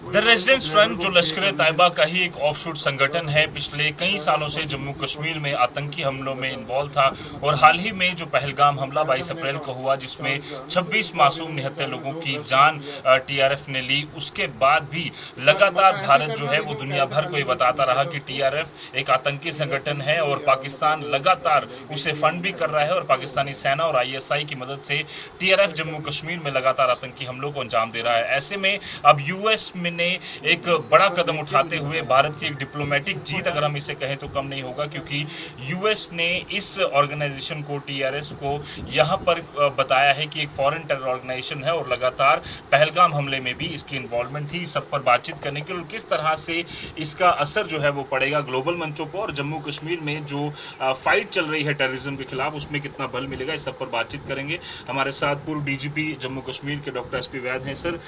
The residence front जो लश्कर तैयबा का ही एक ऑफशूट संगठन है, पिछले कई सालों से जम्मू कश्मीर में आतंकी हमलों में इन्वॉल्व था और हाल ही में जो पहलगाम हमला 22 अप्रैल को हुआ जिसमें 26 मासूम निहत्थे लोगों की जान टीआरएफ ने ली, उसके बाद भी लगातार भारत जो है वो दुनिया भर को ये बताता रहा कि टीआरएफ एक आतंकी संगठन है और पाकिस्तान लगातार उसे फंड भी कर रहा है और पाकिस्तानी सेना और आईएसआई की मदद से टीआरएफ जम्मू कश्मीर में लगातार आतंकी हमलों को अंजाम दे रहा है। ऐसे में अब यूएस ने एक बड़ा कदम उठाते हुए भारत की एक डिप्लोमेटिक जीत अगर हम इसे कहें तो कम नहीं होगा, क्योंकि यूएस ने इस ऑर्गेनाइजेशन को टीआरएस को यहां पर बताया है कि एक फॉरेन टेरर ऑर्गेनाइजेशन है और लगातार पहलगाम हमले में भी इसकी इन्वॉल्वमेंट थी। सब पर बातचीत करने के लिए किस तरह से इसका असर जो है वो पड़ेगा ग्लोबल मंचों पर और जम्मू कश्मीर में जो फाइट चल रही है टेररिज्म के खिलाफ उसमें कितना बल मिलेगा, इस सब पर बातचीत करेंगे। हमारे साथ पूर्व डीजीपी जम्मू कश्मीर के डॉक्टर एसपी वैद हैं। सर,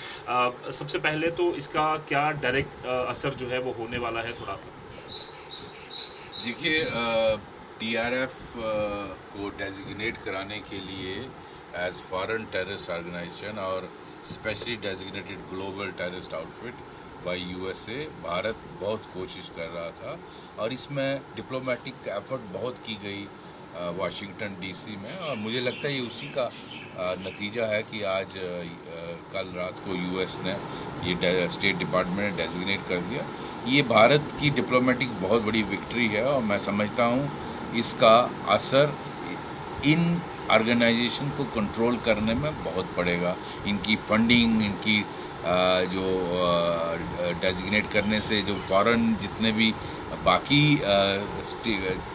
सबसे पहले तो इसका क्या डायरेक्ट असर जो है वो होने वाला है, थोड़ा देखिए, टीआरएफ को डेजिग्नेट कराने के लिए एज फॉरेन टेररिस्ट ऑर्गेनाइजेशन और specially designated global terrorist outfit by USA Bharat बहुत कोशिश कर रहा था और इसमें डिप्लोमेटिक एफर्ट बहुत की गई वाशिंगटन डीसी में, और मुझे लगता है ये उसी का नतीजा है कि आज कल रात को यूएस ने ये स्टेट डिपार्टमेंट ने डेजिग्नेट कर दिया। ये भारत की डिप्लोमेटिक बहुत बड़ी विक्ट्री है और मैं समझता हूँ इसका असर इन ऑर्गेनाइजेशन को कंट्रोल करने में बहुत पड़ेगा। इनकी फंडिंग, इनकी जो डेजिग्नेट करने से जो फॉरेन जितने भी बाकी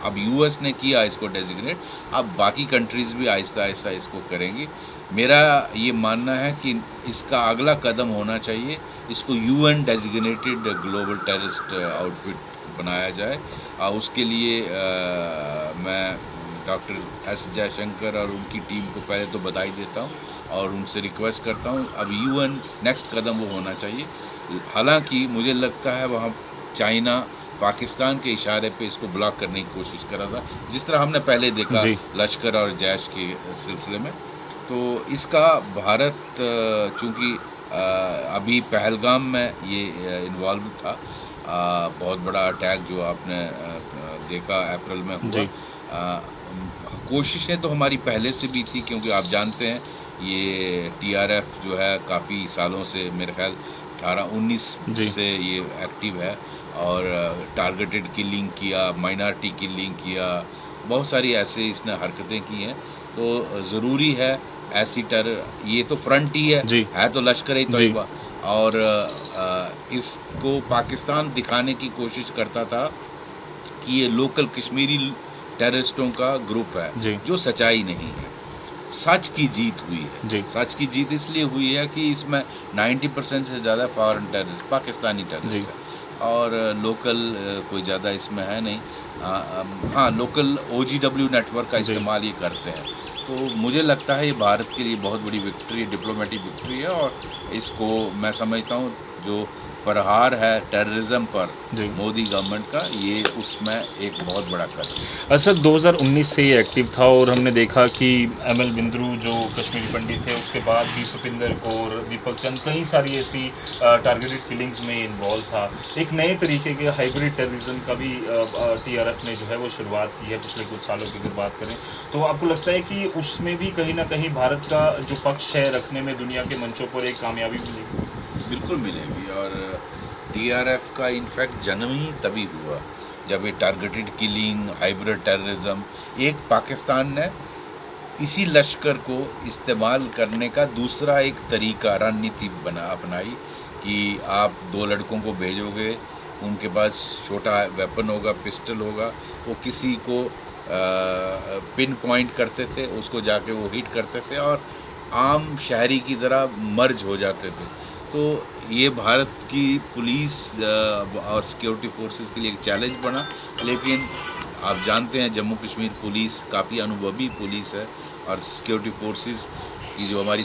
अब यूएस ने किया इसको डेजिग्नेट, अब बाकी कंट्रीज़ भी आहिस्ता आहिस्ता इसको करेंगी। मेरा ये मानना है कि इसका अगला कदम होना चाहिए, इसको UN designated global terrorist outfit बनाया जाए। उसके लिए मैं डॉक्टर एस जयशंकर और उनकी टीम को पहले तो बधाई देता हूँ और उनसे रिक्वेस्ट करता हूँ अब यूएन नेक्स्ट कदम वो होना चाहिए। हालांकि मुझे लगता है वहाँ चाइना पाकिस्तान के इशारे पे इसको ब्लॉक करने की कोशिश कर रहा था, जिस तरह हमने पहले देखा लश्कर और जैश के सिलसिले में। तो इसका भारत चूँकि अभी पहलगाम में ये इन्वॉल्व था, बहुत बड़ा अटैक जो आपने देखा अप्रैल में हुआ। कोशिशें तो हमारी पहले से भी थी, क्योंकि आप जानते हैं ये टीआरएफ जो है काफ़ी सालों से, मेरे ख्याल 18-19 से ये एक्टिव है और टारगेटेड किलिंग किया, माइनॉरिटी किलिंग किया, बहुत सारी ऐसे इसने हरकतें की हैं। तो ज़रूरी है ऐसी ये तो फ्रंट ही है तो लश्कर तैयबा, और इसको पाकिस्तान दिखाने की कोशिश करता था कि ये लोकल कश्मीरी टेररिस्टों का ग्रुप है, जो सच्चाई नहीं है। सच की जीत हुई है। सच की जीत इसलिए हुई है कि इसमें 90% से ज़्यादा फॉरेन टेररिस्ट, पाकिस्तानी टेररिस्ट है और लोकल कोई ज़्यादा इसमें है नहीं। हाँ, लोकल OGW नेटवर्क का इस्तेमाल ये करते हैं। तो मुझे लगता है ये भारत के लिए बहुत बड़ी विक्ट्री, डिप्लोमेटिक विक्ट्री है और इसको मैं समझता हूँ जो प्रहार है टेररिज्म पर मोदी गवर्नमेंट का, ये उसमें एक बहुत बड़ा कदम है। सर, 2019 से ये एक्टिव था और हमने देखा कि ML बिंद्रू जो कश्मीरी पंडित थे, उसके बाद भी सुपिंदर कौर, दीपक चंद, कई सारी ऐसी टारगेटेड किलिंग्स में इन्वॉल्व था। एक नए तरीके के हाइब्रिड टेररिज्म का भी टीआरएफ ने जो है वो शुरुआत की है पिछले कुछ सालों की अगर बात करें। तो आपको लगता है कि उसमें भी कहीं ना कहीं भारत का जो पक्ष है रखने में दुनिया के मंचों पर एक कामयाबी मिलेगी? बिल्कुल मिलेगी, और टीआरएफ का इनफैक्ट जन्म ही तभी हुआ जब ये टारगेटेड किलिंग, हाइब्रिड टेररिज्म, एक पाकिस्तान ने इसी लश्कर को इस्तेमाल करने का दूसरा एक तरीका, रणनीति अपनाई कि आप 2 लड़कों को भेजोगे, उनके पास छोटा वेपन होगा, पिस्टल होगा, वो किसी को पिन पॉइंट करते थे, उसको जाके वो हिट करते थे और आम शहरी की तरह मर्ज हो जाते थे। तो ये भारत की पुलिस और सिक्योरिटी फोर्सेस के लिए एक चैलेंज बना, लेकिन आप जानते हैं जम्मू कश्मीर पुलिस काफ़ी अनुभवी पुलिस है और सिक्योरिटी फोर्सेस की जो हमारी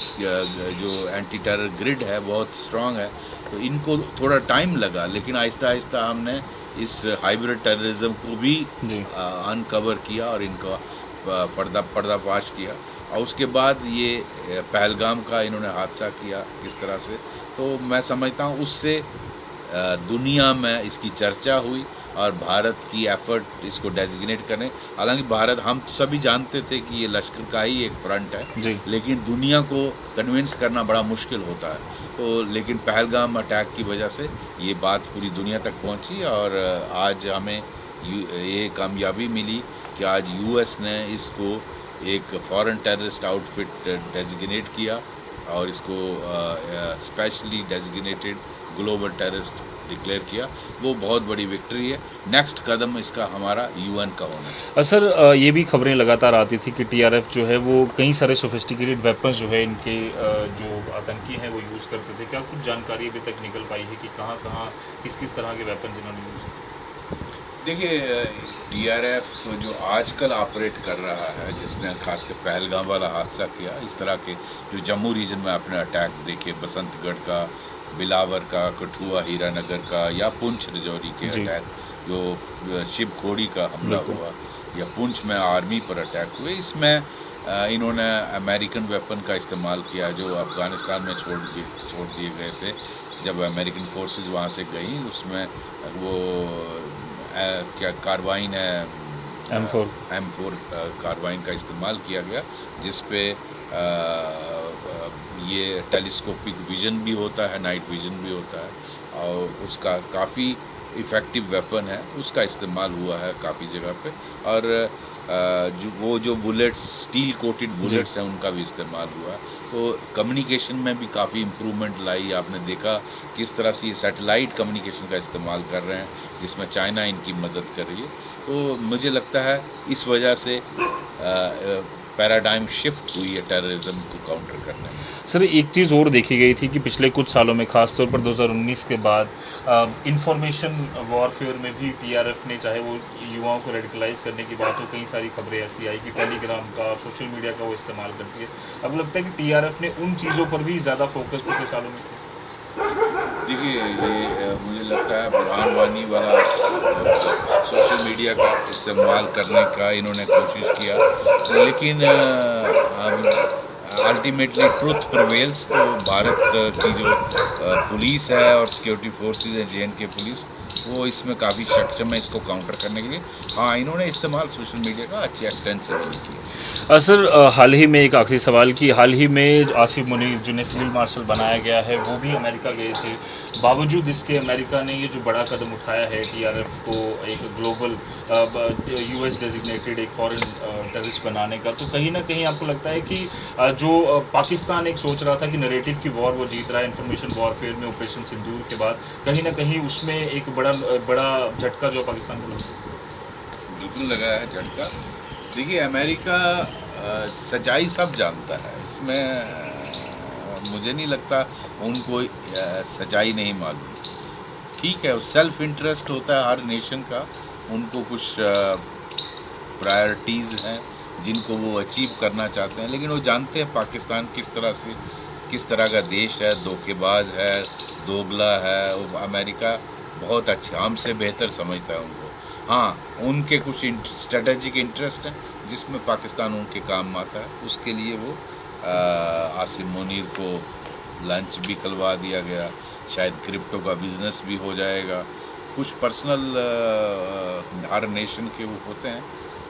जो एंटी टेरर ग्रिड है बहुत स्ट्रांग है। तो इनको थोड़ा टाइम लगा, लेकिन आहिस्ता आहिस्ता हमने इस हाइब्रिड टेररिज्म को भी अनकवर किया और इनका पर्दाफाश किया और उसके बाद ये पहलगाम का इन्होंने हादसा किया किस तरह से, तो मैं समझता हूँ उससे दुनिया में इसकी चर्चा हुई और भारत की एफर्ट इसको डेजिग्नेट करने, हालांकि भारत हम सभी जानते थे कि ये लश्कर का ही एक फ्रंट है जी। लेकिन दुनिया को कन्विंस करना बड़ा मुश्किल होता है। तो लेकिन पहलगाम अटैक की वजह से ये बात पूरी दुनिया तक पहुंची और आज हमें ये कामयाबी मिली कि आज यूएस ने इसको एक फॉरेन टेररिस्ट आउटफिट डेजिग्नेट किया और इसको specially designated global terrorist declare किया। वो बहुत बड़ी विक्ट्री है। नेक्स्ट कदम इसका हमारा यूएन का होना चाहिए। सर ये भी खबरें लगातार आती थी कि टीआरएफ जो है वो कई सारे सोफिस्टिकेटेड वेपन्स जो है इनके जो आतंकी हैं वो यूज़ करते थे। क्या कुछ जानकारी अभी तक निकल पाई है कि कहाँ कहाँ किस किस तरह के वेपन्स इन्होंने यूज़? देखिए टीआरएफ जो आजकल ऑपरेट कर रहा है, जिसने खासकर पहलगाम वाला हादसा किया, इस तरह के जो जम्मू रीजन में आपने अटैक देखे, बसंतगढ़ का, बिलावर का, कठुआ हीरानगर का या पुंछ रजौरी के अटैक, जो शिवखोड़ी का हमला हुआ या पुंछ में आर्मी पर अटैक हुए, इसमें इन्होंने अमेरिकन वेपन का इस्तेमाल किया जो अफ़गानिस्तान में छोड़ दिए गए थे। जब अमेरिकन फोर्सेस वहाँ से गई, उसमें वो क्या कार्बाइन है, M4 कार्बाइन का इस्तेमाल किया गया, जिस पे ये टेलीस्कोपिक विज़न भी होता है, नाइट विज़न भी होता है और उसका काफ़ी इफ़ेक्टिव वेपन है, उसका इस्तेमाल हुआ है काफ़ी जगह पे। और जो बुलेट्स, स्टील कोटेड बुलेट्स हैं, उनका भी इस्तेमाल हुआ है। तो कम्युनिकेशन में भी काफ़ी इम्प्रूवमेंट लाई। आपने देखा किस तरह से ये सैटेलाइट कम्युनिकेशन का इस्तेमाल कर रहे हैं, जिसमें चाइना इनकी मदद कर रही है। तो मुझे लगता है इस वजह से पैराडाइम शिफ्ट हुई है टेररिज्म को काउंटर करने में। सर एक चीज़ और देखी गई थी कि पिछले कुछ सालों में, खासतौर पर 2019 के बाद इंफॉर्मेशन वॉरफेयर में भी टीआरएफ ने, चाहे वो युवाओं को रेडिकलाइज करने की बात हो, कई सारी खबरें ऐसी आई कि टेलीग्राम का, सोशल मीडिया का वो इस्तेमाल करती है। अब लगता है कि टीआरएफ ने उन चीज़ों पर भी ज़्यादा फोकस पिछले सालों में किया। देखिए ये मुझे लगता है बुरहान वानी वाला सोशल मीडिया का इस्तेमाल करने का इन्होंने कोशिश किया, लेकिन अल्टीमेटली ट्रुथ प्रिवेल्स। तो भारत की जो पुलिस है और सिक्योरिटी फोर्सेस है, JNK पुलिस, वो इसमें काफ़ी सक्षम है इसको काउंटर करने के लिए। हाँ, इन्होंने इस्तेमाल सोशल मीडिया का अच्छे एक्सटेंसिवली किया। सर हाल ही में एक आखिरी सवाल कि हाल ही में आसिफ मुनीर जिन्हें फील्ड मार्शल बनाया गया है, वो भी अमेरिका गए थे। बावजूद इसके अमेरिका ने ये जो बड़ा कदम उठाया है टीआरएफ को एक ग्लोबल US डेजिग्नेटेड एक फॉरेन टेररिस्ट बनाने का, तो कहीं ना कहीं आपको लगता है कि जो पाकिस्तान एक सोच रहा था कि नैरेटिव की वॉर वो जीत रहा है इंफॉर्मेशन वॉरफेयर में ऑपरेशन सिंदूर के बाद, कहीं ना कहीं उसमें एक बड़ा झटका जो पाकिस्तान को लगा? बिल्कुल लगा है झटका। देखिए अमेरिका सच्चाई सब जानता है, इसमें मुझे नहीं लगता उनको सच्चाई नहीं मालूम। ठीक है, सेल्फ इंटरेस्ट होता है हर नेशन का, उनको कुछ प्रायोरिटीज़ हैं जिनको वो अचीव करना चाहते हैं, लेकिन वो जानते हैं पाकिस्तान किस तरह का देश है, धोखेबाज है, दोगला है। वो अमेरिका बहुत अच्छा, हमसे बेहतर समझता है उनको। हाँ, उनके कुछ स्ट्रेटेजिक इंटरेस्ट हैं जिसमें पाकिस्तान उनके काम आता है। उसके लिए वो आसिम मुनीर को लंच भी खिलवा दिया गया, शायद क्रिप्टो का बिजनेस भी हो जाएगा। कुछ पर्सनल हर नेशन के वो होते हैं,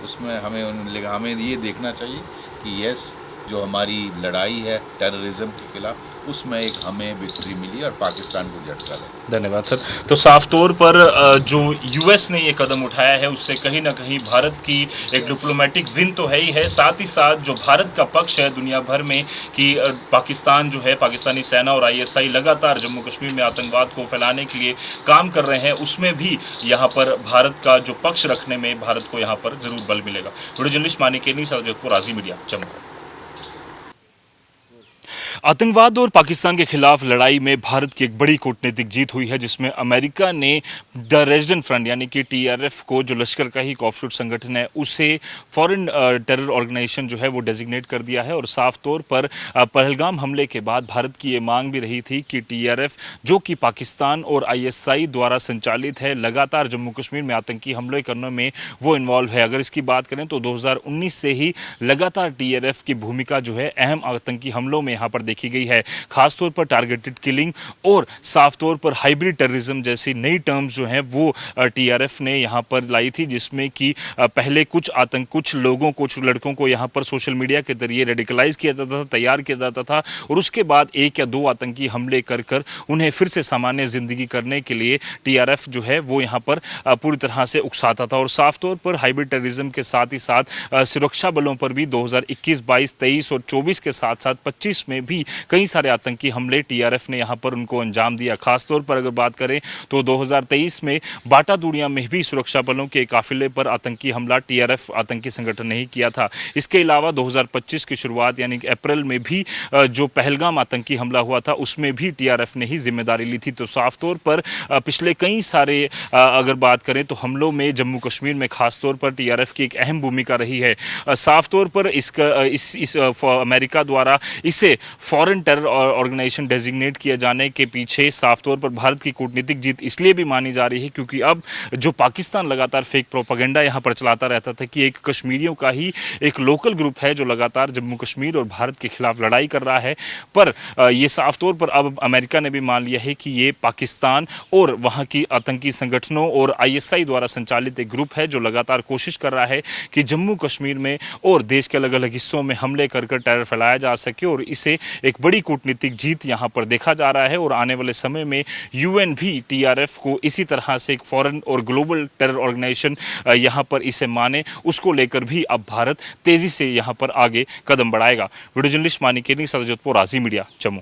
उसमें हमें ये देखना चाहिए कि यस, जो हमारी लड़ाई है टेररिज्म के खिलाफ, उसमें एक हमें विक्ट्री मिली और पाकिस्तान को झटका लगा। धन्यवाद सर। तो साफ तौर पर जो यूएस ने ये कदम उठाया है उससे कहीं ना कहीं भारत की एक डिप्लोमेटिक विन तो है ही है, साथ ही साथ जो भारत का पक्ष है दुनिया भर में कि पाकिस्तान जो है, पाकिस्तानी सेना और ISI लगातार जम्मू कश्मीर में आतंकवाद को फैलाने के लिए काम कर रहे हैं, उसमें भी यहाँ पर भारत का जो पक्ष रखने में भारत को यहाँ पर जरूर बल मिलेगा। वीडियो जर्नलिस्ट मानिक केनी, जोधपुर, आज़ी मीडिया, जम्मू। आतंकवाद और पाकिस्तान के खिलाफ लड़ाई में भारत की एक बड़ी कूटनीतिक जीत हुई है, जिसमें अमेरिका ने द रेजिडेंट फ्रंट यानी कि टीआरएफ को, जो लश्कर का ही एक ऑफशूट संगठन है, उसे फॉरेन टेरर ऑर्गेनाइजेशन जो है वो डेजिग्नेट कर दिया है। और साफ तौर पर पहलगाम हमले के बाद भारत की ये मांग भी रही थी कि टीआरएफ, जो कि पाकिस्तान और आईएसआई द्वारा संचालित है, लगातार जम्मू कश्मीर में आतंकी हमले करने में वो इन्वॉल्व है। अगर इसकी बात करें तो 2019 से ही लगातार टीआरएफ की भूमिका जो है अहम आतंकी हमलों में यहाँ पर देखी गई है। खासतौर पर टारगेटेड किलिंग और साफ तौर पर हाइब्रिड टेररिज्म जैसी नई टर्म्स जो हैं वो टीआरएफ ने यहाँ पर लाई थी, जिसमें कि पहले कुछ लोगों, कुछ लड़कों को यहाँ पर सोशल मीडिया के जरिए रेडिकलाइज किया जाता था, तैयार किया जाता था, और उसके बाद 1 या 2 आतंकी हमले कर कर उन्हें फिर से सामान्य जिंदगी करने के लिए टीआरएफ जो है वो यहाँ पर पूरी तरह से उकसाता था। और साफ तौर पर हाइब्रिड टेररिज्म के साथ ही साथ सुरक्षा बलों पर भी 2021, 22, 23 और 24 के साथ साथ 25 में भी कई सारे आतंकी हमले टीआरएफ ने यहां पर उनको अंजाम दिया। खासतौर पर अगर बात करें तो 2023 में बाटा दूड़िया में भी सुरक्षा बलों के काफिले पर आतंकी हमला टीआरएफ आतंकी संगठन ने ही किया था। इसके अलावा 2025 की शुरुआत यानी कि अप्रैल में भी जो पहलगाम आतंकी हमला हुआ था, उसमें भी टीआरएफ ने ही जिम्मेदारी ली थी। तो साफ तौर पर पिछले कई सारे अगर बात करें तो हमलों में जम्मू कश्मीर में खासतौर पर टीआरएफ की एक अहम भूमिका रही है। साफ तौर पर इस अमेरिका द्वारा इसे फॉरेन टेरर ऑर्गेनाइजेशन डेजिग्नेट किए जाने के पीछे साफ तौर पर भारत की कूटनीतिक जीत इसलिए भी मानी जा रही है क्योंकि अब जो पाकिस्तान लगातार फेक प्रोपेगेंडा यहां पर चलाता रहता था कि एक कश्मीरियों का ही एक लोकल ग्रुप है जो लगातार जम्मू कश्मीर और भारत के खिलाफ लड़ाई कर रहा है, पर ये साफ तौर पर अब अमेरिका ने भी मान लिया है कि ये पाकिस्तान और वहां की आतंकी संगठनों और आईएसआई द्वारा संचालित एक ग्रुप है जो लगातार कोशिश कर रहा है कि जम्मू कश्मीर में और देश के अलग अलग हिस्सों में हमले कर टेरर फैलाया जा सके। और इसे एक बड़ी कूटनीतिक जीत यहां पर देखा जा रहा है और आने वाले समय में यूएन भी टीआरएफ को इसी तरह से एक फॉरेन और ग्लोबल टेरर ऑर्गेनाइजेशन यहां पर इसे माने, उसको लेकर भी अब भारत तेजी से यहां पर आगे कदम बढ़ाएगा। वीडियो जर्नलिस्ट मानिकेनी, सदर राजी मीडिया, जम्मू।